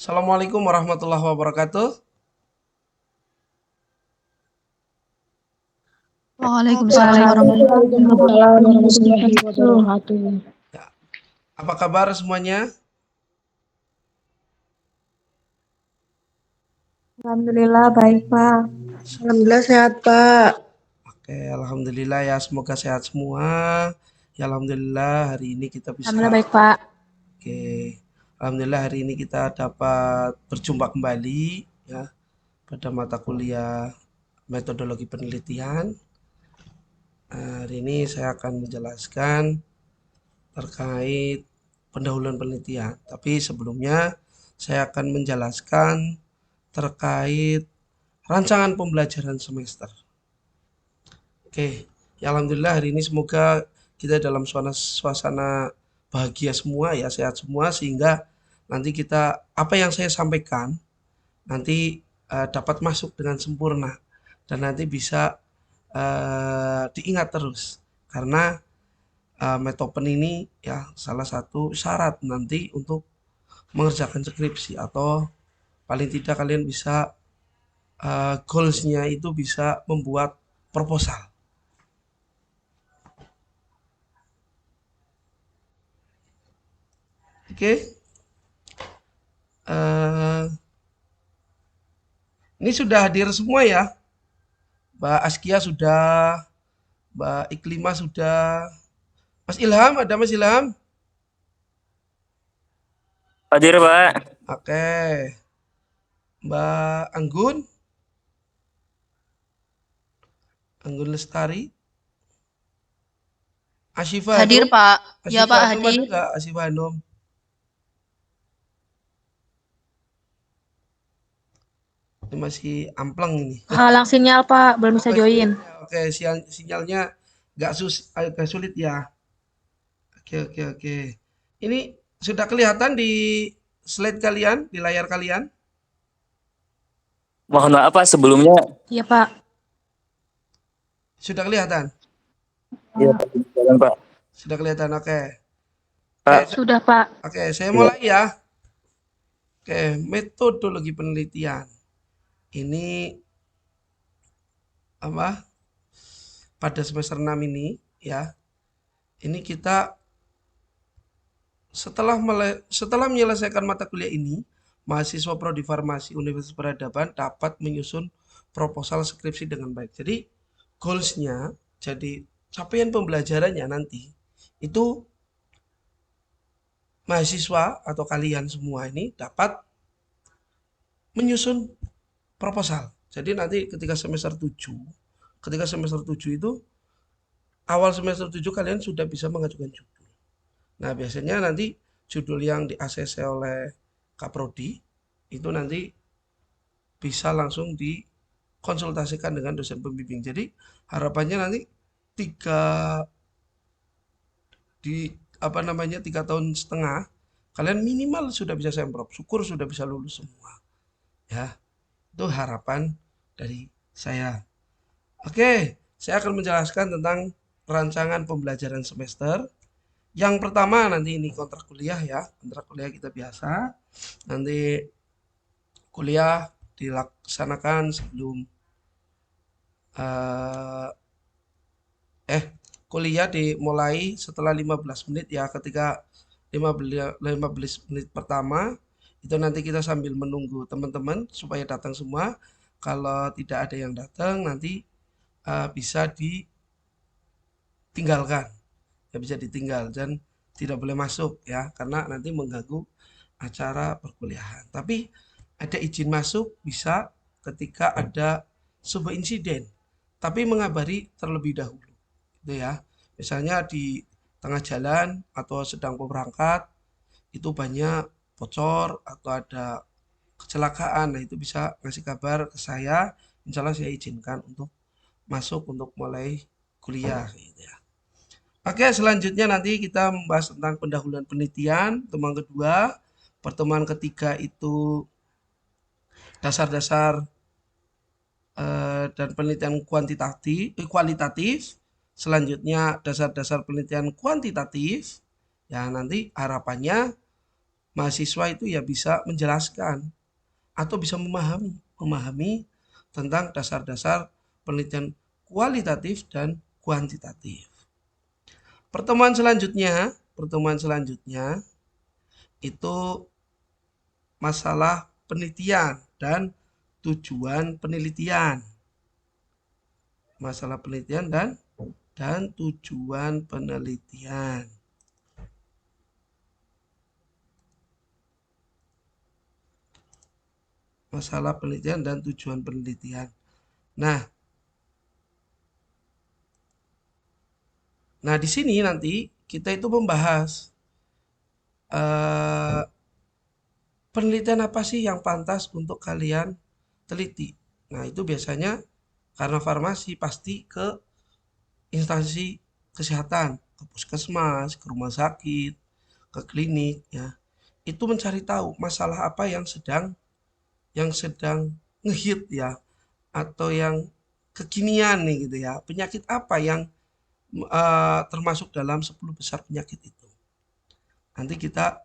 Assalamualaikum warahmatullahi wabarakatuh. Waalaikumsalam warahmatullahi Waalaikumsalam warahmatullahi wabarakatuh. wabarakatuh. Ya, apa kabar semuanya? Alhamdulillah baik Pak. Alhamdulillah sehat, Pak. Oke, alhamdulillah ya, semoga sehat semua. Ya, alhamdulillah hari ini kita bisa. Alhamdulillah baik Pak. Oke, alhamdulillah hari ini kita dapat berjumpa kembali ya pada mata kuliah metodologi penelitian. Hari ini saya akan menjelaskan terkait pendahuluan penelitian. Tapi sebelumnya saya akan menjelaskan terkait rancangan pembelajaran semester. Oke, ya alhamdulillah hari ini semoga kita dalam suasana bahagia semua ya, sehat semua sehingga nanti kita apa yang saya sampaikan nanti dapat masuk dengan sempurna dan nanti bisa diingat terus karena metopen ini ya salah satu syarat nanti untuk mengerjakan skripsi atau paling tidak kalian bisa goals-nya itu bisa membuat proposal. Oke, ini sudah hadir semua ya. Mbak Askia sudah, Mbak Iklima sudah, Mas Ilham ada Mas Ilham? Hadir, Pak. Oke, Mbak Anggun, Anggun Lestari, Asyifa Hadir, Hanum, Pak. Ya, Asyifa Pak, Hanum ada hadir. nggak? Asyifa Hanum, ini masih amplang ini. Halang sinyal Pak, belum bisa join. Oke, sinyalnya agak sulit ya. Oke. Ini sudah kelihatan di slide kalian, di layar kalian? Mohon maaf, Pak, sebelumnya. Iya Pak. Sudah kelihatan? Iya, Pak. Sudah kelihatan, oke. Pak. Sudah Pak. Oke, saya mulai ya. Oke, metodologi penelitian. Ini apa? Pada semester 6 ini ya. Ini kita setelah menyelesaikan mata kuliah ini, mahasiswa prodi farmasi Universitas Peradaban dapat menyusun proposal skripsi dengan baik. Jadi goals-nya, jadi capaian pembelajarannya nanti itu mahasiswa atau kalian semua ini dapat menyusun proposal. Jadi nanti ketika semester 7 itu awal semester 7 kalian sudah bisa mengajukan judul. Nah, biasanya nanti judul yang di-ACC oleh Kaprodi itu nanti bisa langsung dikonsultasikan dengan dosen pembimbing. Jadi harapannya nanti tiga tahun setengah kalian minimal sudah bisa semprot. Syukur sudah bisa lulus semua. Ya, itu harapan dari saya. Oke, saya akan menjelaskan tentang rancangan pembelajaran semester. Yang pertama nanti ini kontrak kuliah ya, kontrak kuliah kita biasa. Nanti kuliah dilaksanakan sebelum kuliah dimulai setelah 15 menit ya, ketika 15 menit pertama itu nanti kita sambil menunggu teman-teman supaya datang semua. Kalau tidak ada yang datang nanti bisa ditinggalkan. Ya bisa ditinggal dan tidak boleh masuk ya karena nanti mengganggu acara perkuliahan. Tapi ada izin masuk bisa ketika ada sebuah insiden, tapi mengabari terlebih dahulu. Gitu ya. Misalnya di tengah jalan atau sedang berangkat itu banyak bocor atau ada kecelakaan. Nah, itu bisa ngasih kabar ke saya, insya Allah saya izinkan untuk masuk untuk mulai kuliah gitu ya. Oke, selanjutnya nanti kita membahas tentang pendahuluan penelitian, pertemuan kedua. Pertemuan ketiga itu dasar-dasar dan penelitian kualitatif. Selanjutnya dasar-dasar penelitian kuantitatif. Ya, nanti harapannya mahasiswa itu ya bisa menjelaskan atau bisa memahami tentang dasar-dasar penelitian kualitatif dan kuantitatif. Pertemuan selanjutnya itu masalah penelitian dan tujuan penelitian. Masalah penelitian dan tujuan penelitian. Masalah penelitian dan tujuan penelitian. Nah, di sini nanti kita itu membahas penelitian apa sih yang pantas untuk kalian teliti. Nah, itu biasanya karena farmasi pasti ke instansi kesehatan, ke puskesmas, ke rumah sakit, ke klinik ya. Itu mencari tahu masalah apa yang sedang ngehit ya, atau yang kekinian nih gitu ya. Penyakit apa yang termasuk dalam 10 besar penyakit itu. Nanti kita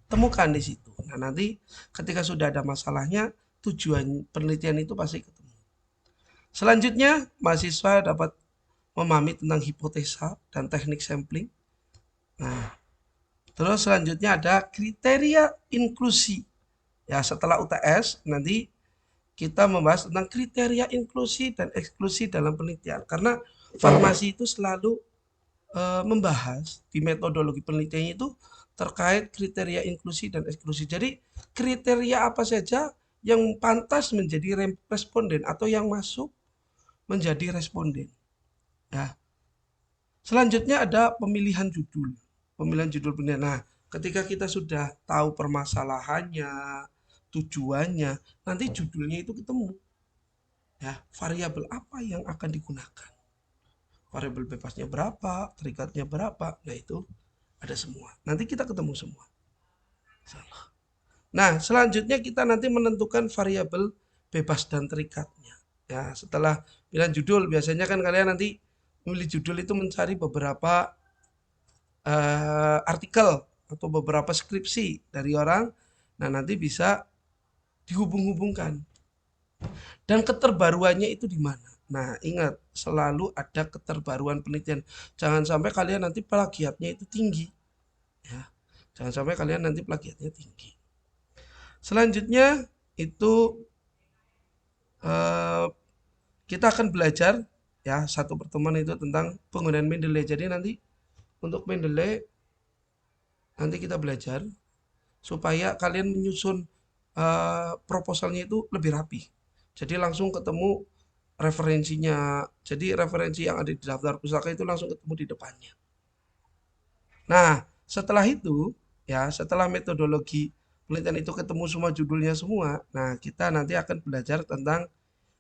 temukan di situ. Nah, nanti ketika sudah ada masalahnya, tujuan penelitian itu pasti ketemu. Selanjutnya, mahasiswa dapat memahami tentang hipotesa dan teknik sampling. Nah, terus selanjutnya ada kriteria inklusi. Ya, setelah UTS nanti kita membahas tentang kriteria inklusi dan eksklusi dalam penelitian. Karena farmasi itu selalu membahas di metodologi penelitiannya itu terkait kriteria inklusi dan eksklusi. Jadi kriteria apa saja yang pantas menjadi responden atau yang masuk menjadi responden. Ya. Selanjutnya ada pemilihan judul. Pemilihan judul penelitian. Nah, ketika kita sudah tahu permasalahannya, tujuannya, nanti judulnya itu ketemu. Ya, variabel apa yang akan digunakan? Variabel bebasnya berapa, terikatnya berapa. Nah, itu ada semua. Nanti kita ketemu semua. Nah, selanjutnya kita nanti menentukan variabel bebas dan terikatnya. Ya, setelah pilihan judul, biasanya kan kalian nanti memilih judul itu mencari beberapa artikel atau beberapa skripsi dari orang. Nah, nanti bisa dihubung-hubungkan. Dan keterbaruannya itu di mana? Nah, ingat, selalu ada keterbaruan penelitian. Jangan sampai kalian nanti plagiatnya itu tinggi. Ya. Jangan sampai kalian nanti plagiatnya tinggi. Selanjutnya itu kita akan belajar ya, satu pertemuan itu tentang penggunaan Mendeley. Jadi nanti untuk Mendeley nanti kita belajar supaya kalian menyusun proposalnya itu lebih rapi. Jadi langsung ketemu referensinya. Jadi referensi yang ada di daftar pustaka itu langsung ketemu di depannya. Nah, setelah itu ya, setelah metodologi penelitian itu ketemu semua judulnya semua, nah kita nanti akan belajar tentang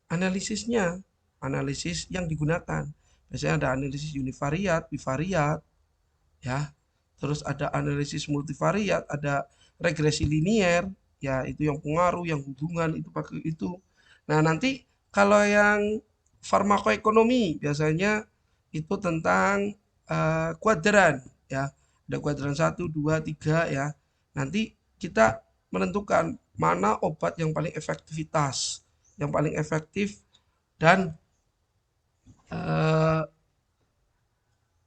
analisisnya, analisis yang digunakan. Biasanya ada analisis univariat, bivariat, ya. Terus ada analisis multivariat, ada regresi linier, ya itu yang pengaruh, yang hubungan itu pakai itu. Nah, nanti kalau yang farmakoekonomi biasanya itu tentang kuadran ya. Ada kuadran 1, 2, 3 ya. Nanti kita menentukan mana obat yang paling efektivitas, yang paling efektif dan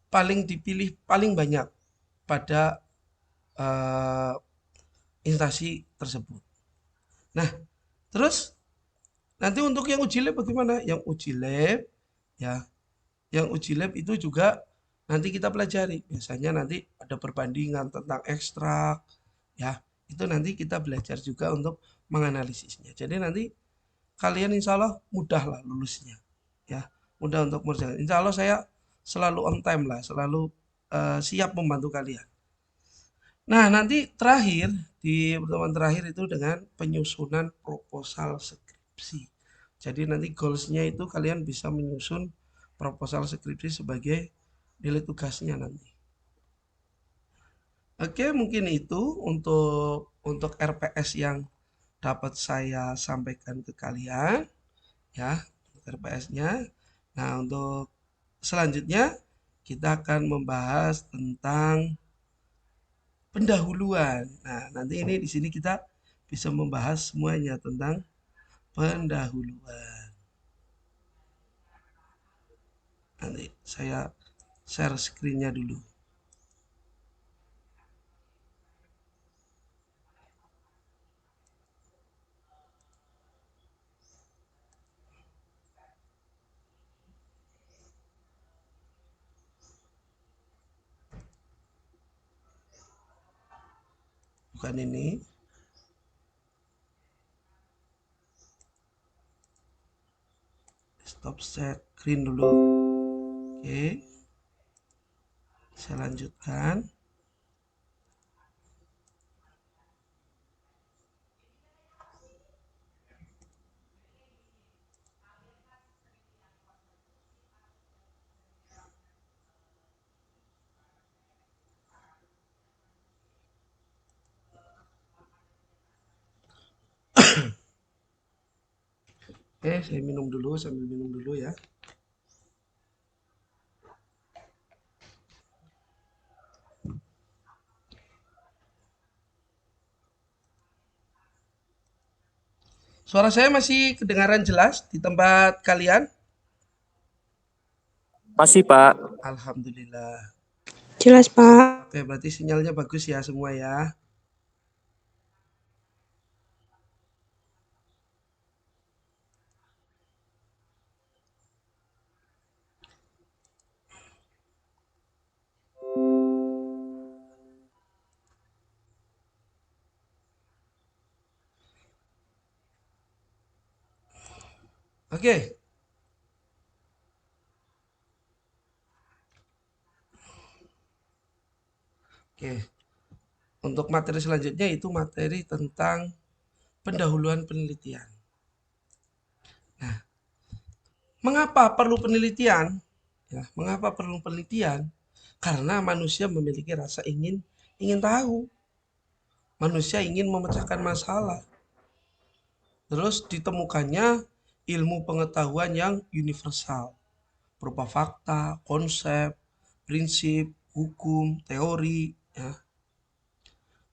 paling dipilih paling banyak pada instansi tersebut. Nah, terus nanti untuk yang uji lab bagaimana? Yang uji lab ya, yang uji lab itu juga nanti kita pelajari. Biasanya nanti ada perbandingan tentang ekstrak ya. Itu nanti kita belajar juga untuk menganalisisnya. Jadi nanti kalian insya Allah mudah lah lulusnya ya, mudah untuk mengerjakan. Insya Allah saya selalu on time lah, selalu siap membantu kalian. Nah, nanti terakhir di pertemuan terakhir itu dengan penyusunan proposal skripsi. Jadi nanti goalsnya itu kalian bisa menyusun proposal skripsi sebagai nilai tugasnya nanti. Oke, mungkin itu untuk RPS yang dapat saya sampaikan ke kalian ya, RPS-nya. Nah, untuk selanjutnya kita akan membahas tentang pendahuluan. Nah, nanti ini di sini kita bisa membahas semuanya tentang pendahuluan. Nanti saya share screen-nya dulu. Bukan ini. Stop screen dulu. Oke. Saya lanjutkan. Oke, saya minum dulu, sambil minum dulu ya. Suara saya masih kedengaran jelas di tempat kalian? Masih, Pak. Alhamdulillah. Jelas, Pak. Oke, berarti sinyalnya bagus ya semua ya. Oke. Oke. Untuk materi selanjutnya itu materi tentang pendahuluan penelitian. Nah, mengapa perlu penelitian? Ya, mengapa perlu penelitian? Karena manusia memiliki rasa ingin tahu. Manusia ingin memecahkan masalah. Terus ditemukannya ilmu pengetahuan yang universal, berupa fakta, konsep, prinsip, hukum, teori, ya.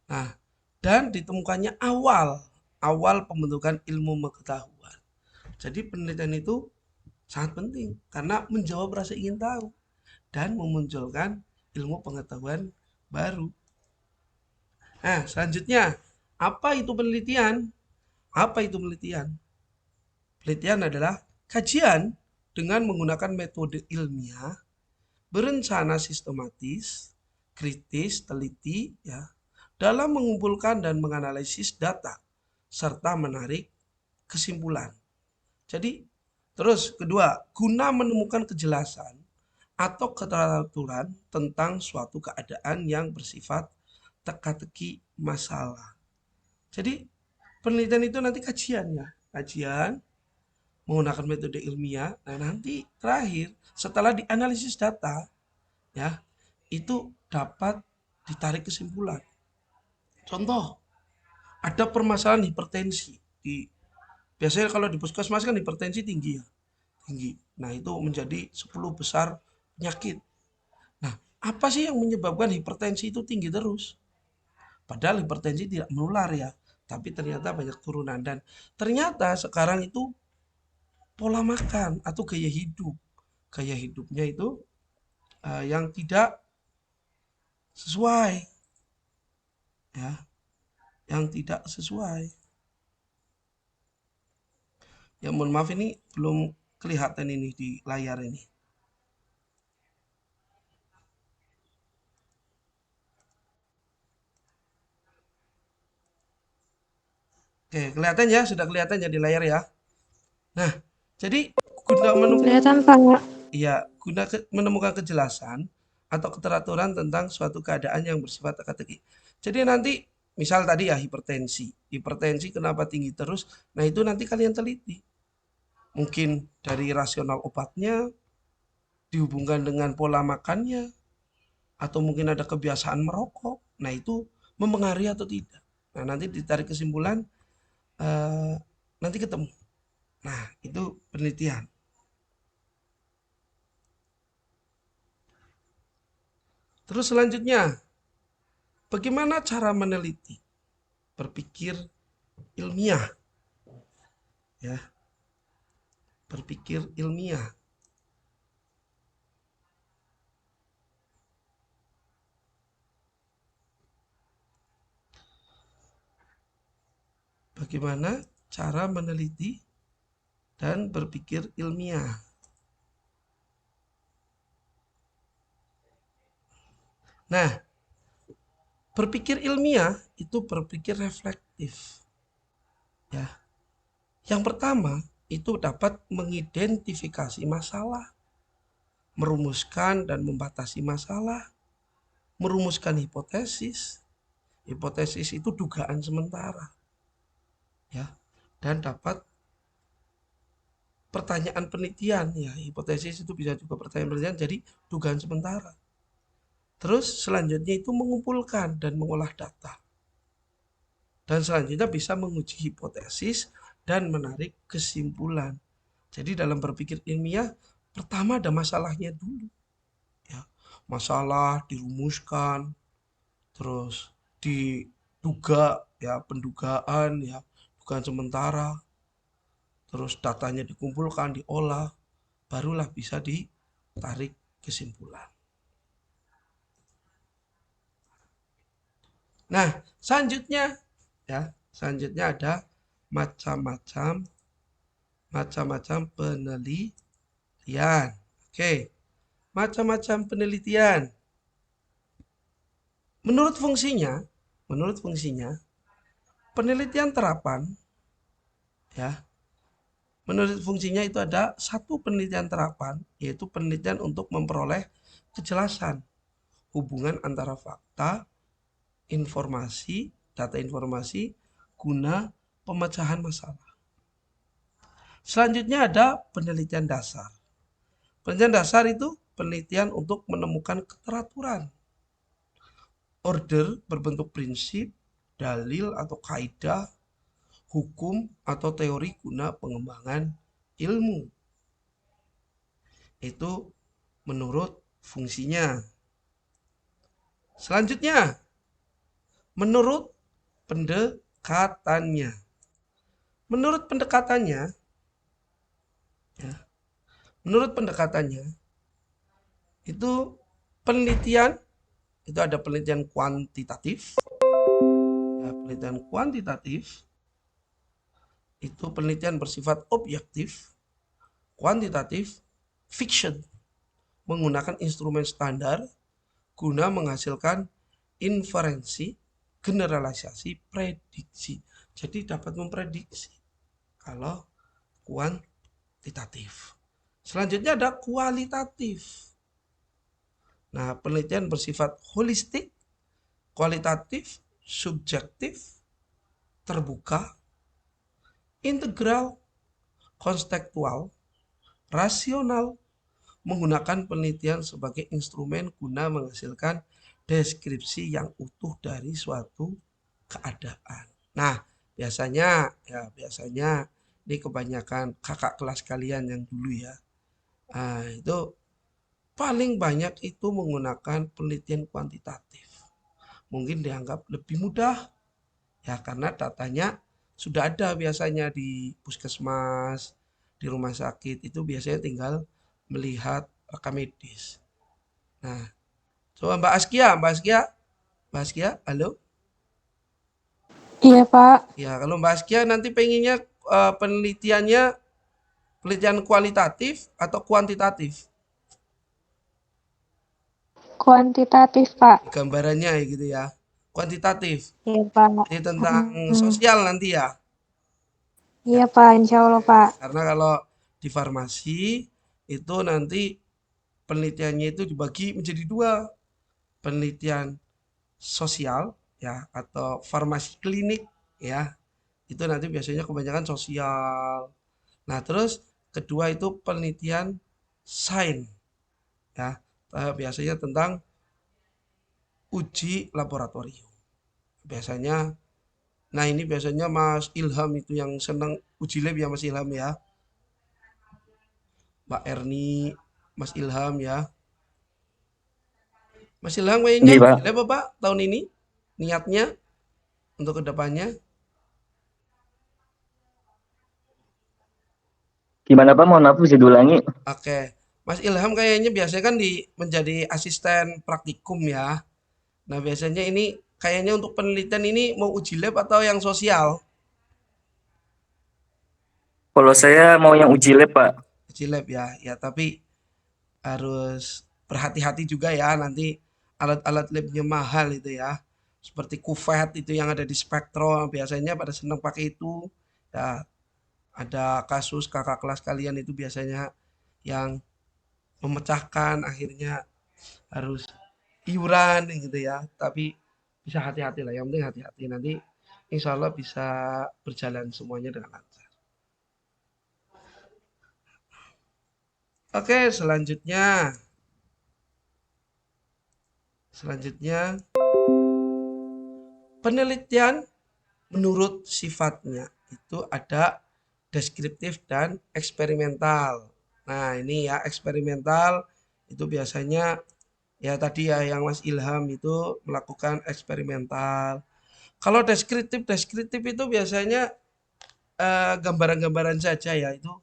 Nah, dan ditemukannya awal pembentukan ilmu pengetahuan. Jadi penelitian itu sangat penting karena menjawab rasa ingin tahu dan memunculkan ilmu pengetahuan baru. Nah, selanjutnya, apa itu penelitian? Apa itu penelitian? Penelitian adalah kajian dengan menggunakan metode ilmiah, berencana sistematis, kritis, teliti, ya, dalam mengumpulkan dan menganalisis data serta menarik kesimpulan. Jadi, terus kedua, guna menemukan kejelasan atau keteraturan tentang suatu keadaan yang bersifat teka-teki masalah. Jadi, penelitian itu nanti kajian ya, kajian menggunakan metode ilmiah. Nah, nanti terakhir setelah dianalisis data, ya, itu dapat ditarik kesimpulan. Contoh, ada permasalahan hipertensi biasanya kalau di puskesmas kan hipertensi tinggi ya, tinggi. Nah, itu menjadi 10 besar penyakit. Nah, apa sih yang menyebabkan hipertensi itu tinggi terus? Padahal hipertensi tidak menular ya, tapi ternyata banyak turunan dan ternyata sekarang itu pola makan atau gaya hidup. Gaya hidupnya itu yang tidak sesuai, ya, yang tidak sesuai. Ya, mohon maaf ini belum kelihatan ini di layar ini. Oke, kelihatan ya, sudah kelihatan ya di layar ya. Nah, jadi guna menemukan, Kelihatan, Pak. ya, menemukan kejelasan atau keteraturan tentang suatu keadaan yang bersifat teka-teki. Jadi nanti misal tadi ya hipertensi. Hipertensi kenapa tinggi terus? Nah, itu nanti kalian teliti. Mungkin dari rasional obatnya dihubungkan dengan pola makannya atau mungkin ada kebiasaan merokok. Nah, itu mempengaruhi atau tidak. Nah, nanti ditarik kesimpulan nanti ketemu. Nah, itu penelitian. Terus selanjutnya, Bagaimana cara meneliti? Berpikir ilmiah, ya. Berpikir ilmiah. Bagaimana cara meneliti dan berpikir ilmiah? Nah, berpikir ilmiah itu berpikir reflektif. Ya. Yang pertama, itu dapat mengidentifikasi masalah, merumuskan dan membatasi masalah, merumuskan hipotesis. Hipotesis itu dugaan sementara. Ya. Dan dapat pertanyaan penelitian, ya. Hipotesis itu bisa juga pertanyaan penelitian, jadi dugaan sementara. Terus selanjutnya itu mengumpulkan dan mengolah data. Dan selanjutnya bisa menguji hipotesis dan menarik kesimpulan. Jadi dalam berpikir ilmiah, pertama ada masalahnya dulu. Ya, masalah dirumuskan, terus diduga, ya pendugaan, ya dugaan sementara, terus datanya dikumpulkan, diolah, barulah bisa ditarik kesimpulan. Nah, selanjutnya ada macam-macam penelitian. Oke, macam-macam penelitian. Menurut fungsinya, penelitian terapan, ya, menurut fungsinya itu ada satu penelitian terapan, yaitu penelitian untuk memperoleh kejelasan hubungan antara fakta, data informasi, guna pemecahan masalah. Selanjutnya ada penelitian dasar. Penelitian dasar itu penelitian untuk menemukan keteraturan, order berbentuk prinsip, dalil atau kaidah, hukum atau teori guna pengembangan ilmu. Itu menurut fungsinya. Selanjutnya, menurut pendekatannya. Menurut pendekatannya, itu penelitian, itu ada penelitian kuantitatif. Ya, penelitian kuantitatif itu penelitian bersifat objektif, kuantitatif, fiction, menggunakan instrumen standar guna menghasilkan inferensi, generalisasi, prediksi. Jadi dapat memprediksi kalau kuantitatif. Selanjutnya ada kualitatif. Nah, penelitian bersifat holistik, kualitatif, subjektif, terbuka, integral, konstekstual, rasional, menggunakan penelitian sebagai instrumen guna menghasilkan deskripsi yang utuh dari suatu keadaan. Nah, biasanya ini kebanyakan kakak kelas kalian yang dulu ya. Nah, itu paling banyak itu menggunakan penelitian kuantitatif. Mungkin dianggap lebih mudah ya karena datanya sudah ada biasanya di puskesmas, di rumah sakit itu biasanya tinggal melihat rekam medis. Nah, coba Mbak Askia, halo? Iya, Pak. Ya, kalau Mbak Askia nanti pengennya penelitiannya penelitian kualitatif atau kuantitatif? Kuantitatif, Pak. Gambarannya gitu ya. Kuantitatif. Iya, Pak. Ini tentang sosial nanti ya. Iya, Pak. Insya Allah, Pak. Karena kalau di farmasi itu nanti penelitiannya itu dibagi menjadi dua. Penelitian sosial ya atau farmasi klinik ya. Itu nanti biasanya kebanyakan sosial. Nah, terus kedua itu penelitian sains ya. Biasanya tentang uji laboratorium. Biasanya nah ini biasanya Mas Ilham itu yang senang uji lab ya Mas Ilham ya. Mbak Erni, Mas Ilham ya. Mas Ilham kayaknya Iya, Pak. uji lab apa tahun ini? niatnya untuk kedepannya? Gimana Pak? Mohon maaf bisa diulangi. Oke, Mas Ilham kayaknya biasanya kan menjadi asisten praktikum ya. Nah, biasanya ini kayaknya untuk penelitian ini mau uji lab atau yang sosial? Kalau saya mau yang uji lab Pak. Uji lab ya. Ya, tapi harus berhati-hati juga ya, nanti alat-alat labnya mahal itu ya. Seperti kuvet itu yang ada di Spektrum, biasanya pada senang pakai itu. Ya, ada kasus kakak kelas kalian itu biasanya yang memecahkan, akhirnya harus iuran gitu ya. Tapi bisa hati-hati lah, yang penting hati-hati. Nanti insya Allah bisa berjalan semuanya dengan lancar. Oke, selanjutnya penelitian menurut sifatnya itu ada deskriptif dan eksperimental. Nah, ini ya eksperimental itu biasanya ya tadi ya yang Mas Ilham itu melakukan eksperimental. Kalau deskriptif itu biasanya gambaran-gambaran saja ya, itu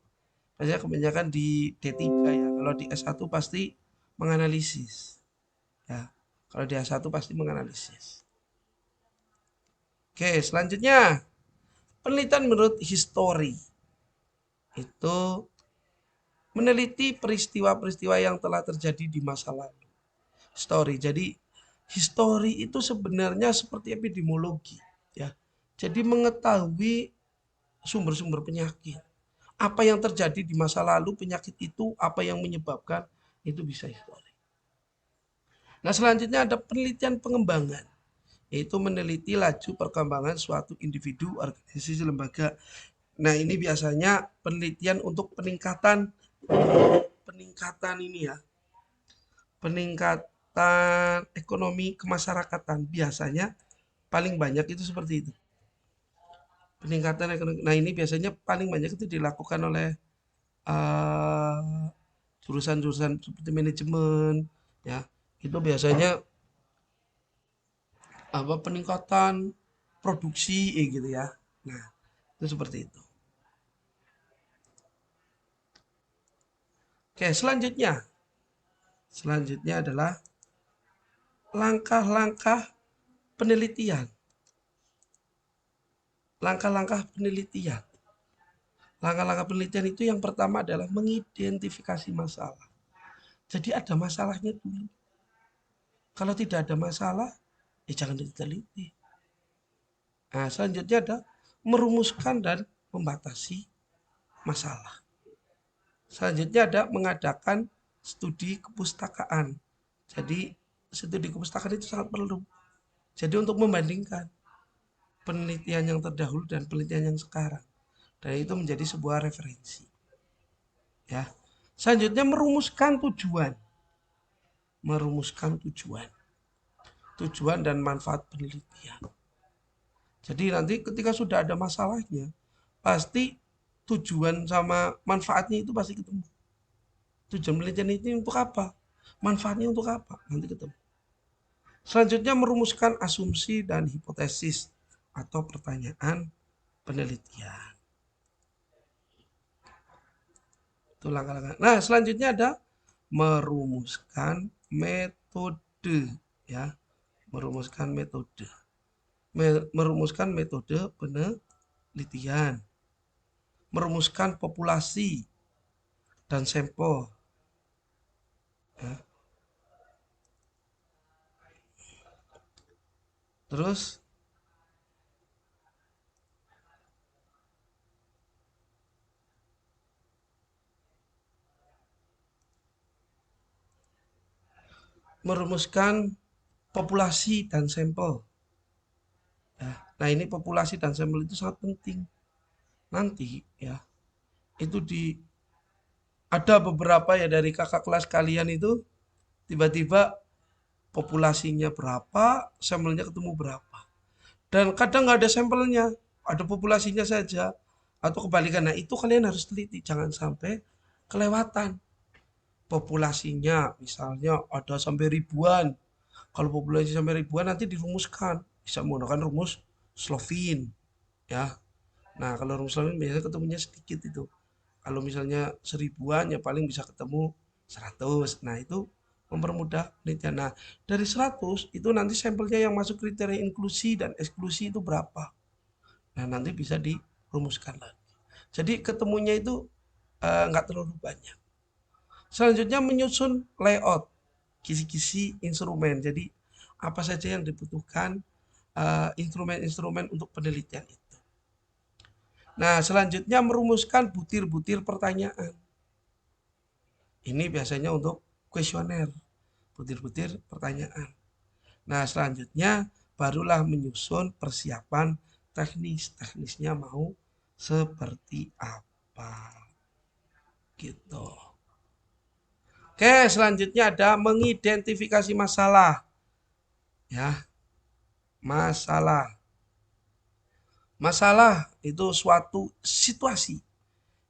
biasanya kebanyakan di D3 ya. Kalau di S1 pasti menganalisis. Ya. Kalau di S1 pasti menganalisis. Oke, selanjutnya penelitian menurut histori. Itu meneliti peristiwa-peristiwa yang telah terjadi di masa lalu. Histori. Jadi histori itu sebenarnya seperti epidemiologi ya. Jadi mengetahui sumber-sumber penyakit. Apa yang terjadi di masa lalu penyakit itu, apa yang menyebabkan, itu bisa histori. Nah, selanjutnya ada penelitian pengembangan, yaitu meneliti laju perkembangan suatu individu, organisasi, lembaga. Nah, ini biasanya penelitian untuk peningkatan ini ya, peningkatan ekonomi kemasyarakatan. Biasanya paling banyak itu seperti itu. Peningkatan ekonomi. Nah, ini biasanya paling banyak itu dilakukan oleh jurusan-jurusan seperti manajemen ya. Itu biasanya apa peningkatan produksi gitu ya. Nah, itu seperti itu. Oke, selanjutnya adalah langkah-langkah penelitian. Langkah-langkah penelitian. Langkah-langkah penelitian itu yang pertama adalah mengidentifikasi masalah. Jadi ada masalahnya dulu. Kalau tidak ada masalah, ya jangan diteliti. Nah, selanjutnya ada merumuskan dan membatasi masalah. Selanjutnya ada mengadakan studi kepustakaan. Jadi studi kepustakaan itu sangat perlu. Jadi untuk membandingkan penelitian yang terdahulu dan penelitian yang sekarang. Dan itu menjadi sebuah referensi. Ya. Selanjutnya merumuskan tujuan. Merumuskan tujuan. Tujuan dan manfaat penelitian. Jadi nanti ketika sudah ada masalahnya, pasti tujuan sama manfaatnya itu pasti ketemu. Tujuan penelitian itu untuk apa? Manfaatnya untuk apa? Nanti ketemu. Selanjutnya merumuskan asumsi dan hipotesis atau pertanyaan penelitian. Itu langkah-langkah. Nah, selanjutnya ada merumuskan metode ya. Merumuskan metode. Merumuskan metode penelitian. Merumuskan populasi dan sampel. Ya. Terus merumuskan populasi dan sampel. Ya. Nah, ini populasi dan sampel itu sangat penting. Nanti ya, itu ada beberapa ya dari kakak kelas kalian itu tiba-tiba populasinya berapa, sampelnya ketemu berapa. Dan kadang nggak ada sampelnya, ada populasinya saja. Atau kebalikan, nah itu kalian harus teliti, jangan sampai kelewatan. Populasinya misalnya ada sampai ribuan. Kalau populasi sampai ribuan nanti dirumuskan bisa menggunakan rumus Slovin ya. Nah, kalau rumus Slovin biasanya ketemunya sedikit itu. Kalau misalnya 1000-an ya paling bisa ketemu 100. Nah, itu mempermudah penelitian. Nah, dari 100 itu nanti sampelnya yang masuk kriteria inklusi dan eksklusi itu berapa. Nah, nanti bisa dirumuskan lagi. Jadi ketemunya itu nggak terlalu banyak. Selanjutnya menyusun layout, kisi-kisi instrumen. Jadi apa saja yang dibutuhkan instrumen-instrumen untuk penelitian itu. Nah, selanjutnya merumuskan butir-butir pertanyaan. Ini biasanya untuk kuesioner, butir-butir pertanyaan. Nah, selanjutnya barulah menyusun persiapan teknis. Teknisnya mau seperti apa. Gitu. Oke, selanjutnya ada mengidentifikasi masalah. Ya, masalah. Masalah itu suatu situasi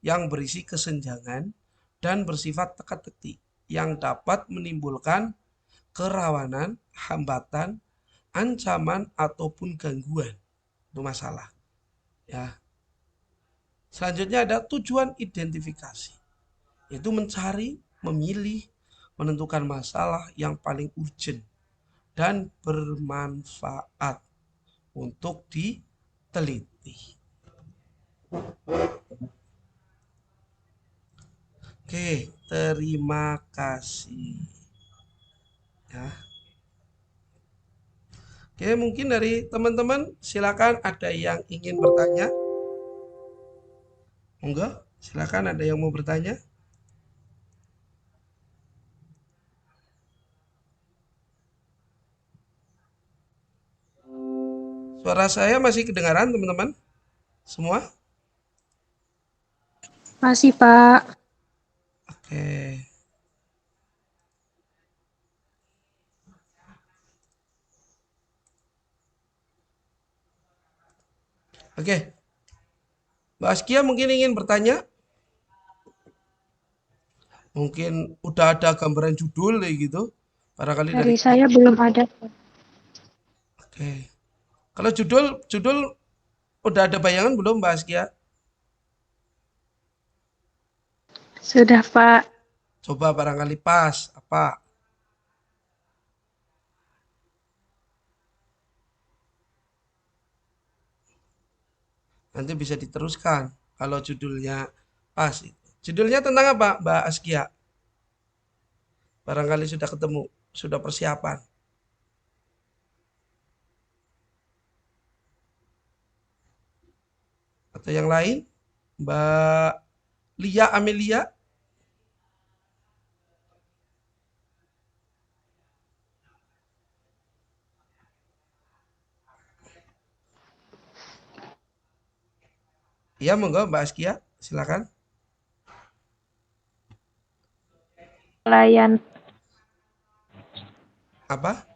yang berisi kesenjangan dan bersifat teka-teki yang dapat menimbulkan kerawanan, hambatan, ancaman ataupun gangguan. Itu masalah. Ya. Selanjutnya ada tujuan identifikasi, yaitu mencari, memilih, menentukan masalah yang paling urgent dan bermanfaat untuk diteliti. Oke, terima kasih. Ya. Oke, mungkin dari teman-teman silakan ada yang ingin bertanya. Monggo, silakan ada yang mau bertanya. Suara saya masih kedengaran, teman-teman? Semua? Masih, Pak. Oke. Oke. Mbak Askia mungkin ingin bertanya? Mungkin udah ada gambaran judul kayak gitu. Barangkali dari Dari saya belum ada. Oke. Kalau judul udah ada bayangan belum Mbak Askia? Sudah, Pak. Coba barangkali pas apa? Nanti bisa diteruskan kalau judulnya pas. Judulnya tentang apa Mbak Askia? Barangkali sudah ketemu, sudah persiapan. Atau yang lain? Mbak Lia Amelia? Iya, monggo Mbak Askia, silakan. Pelayan. Apa?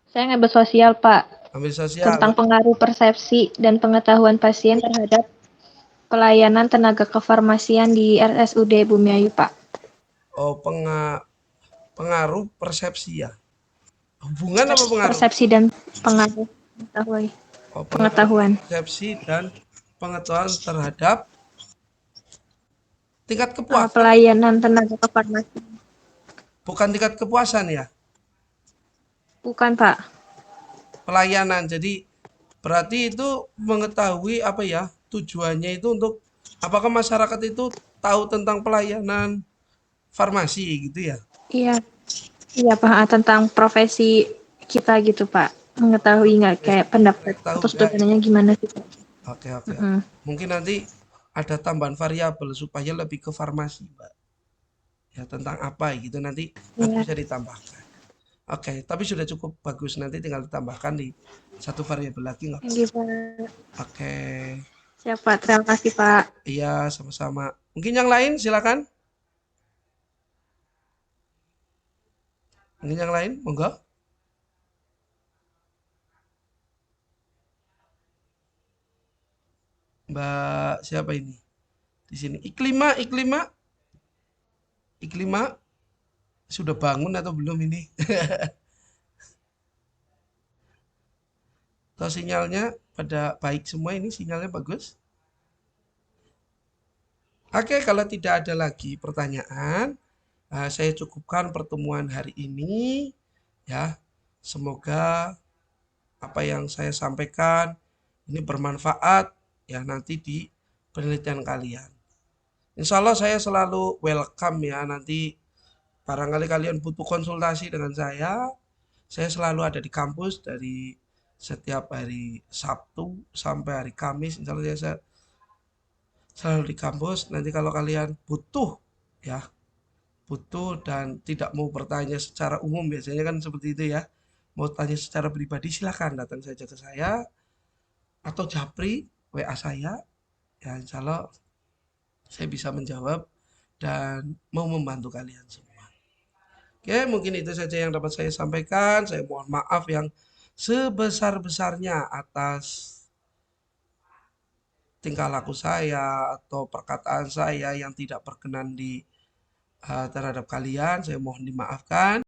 Saya ngambil sosial, Pak. Ambil sosial. Tentang pengaruh persepsi dan pengetahuan pasien terhadap pelayanan tenaga kefarmasian di RSUD Bumiayu, Pak. Oh, pengaruh persepsi ya. Hubungan apa pengaruh? Persepsi dan pengaruh Oh, pengaruh pengetahuan. persepsi dan pengetahuan terhadap tingkat kepuasan. Pelayanan tenaga kefarmasian. Bukan tingkat kepuasan ya. Bukan, Pak. Pelayanan. Jadi berarti itu mengetahui apa ya tujuannya itu untuk apakah masyarakat itu tahu tentang pelayanan farmasi gitu ya? Iya. Iya, Pak. Tentang profesi kita gitu, Pak. Mengetahui nggak kayak pendapat Tahu atau ya. sudut pandangnya gimana sih, Pak? Oke, oke, oke. Mungkin nanti ada tambahan variabel supaya lebih ke farmasi, Mbak. Ya tentang apa gitu nanti Iya. bisa ditambahkan. Oke, tapi sudah cukup bagus. Nanti tinggal ditambahkan di satu variabel lagi nggak Thank you, apa-apa. Pak. Oke, Siapa? Terima kasih, Pak. iya sama-sama. Mungkin yang lain silakan. Mungkin yang lain, monggo. Mbak siapa ini? Di sini. Iklima sudah bangun atau belum ini? Atau sinyalnya pada baik semua, ini sinyalnya bagus? Oke, kalau tidak ada lagi pertanyaan, saya cukupkan pertemuan hari ini ya. Semoga apa yang saya sampaikan ini bermanfaat ya nanti di penelitian kalian. Insya Allah saya selalu welcome ya, nanti barangkali kalian butuh konsultasi dengan saya selalu ada di kampus dari setiap hari Sabtu sampai hari Kamis. Insya Allah saya selalu di kampus. Nanti kalau kalian butuh ya, butuh dan tidak mau bertanya secara umum, biasanya kan seperti itu ya, mau tanya secara pribadi silahkan datang saja ke saya atau japri WA saya ya, insya Allah saya bisa menjawab dan mau membantu kalian semua. Oke, mungkin itu saja yang dapat saya sampaikan. Saya mohon maaf yang sebesar-besarnya atas tingkah laku saya atau perkataan saya yang tidak berkenan di terhadap kalian. Saya mohon dimaafkan.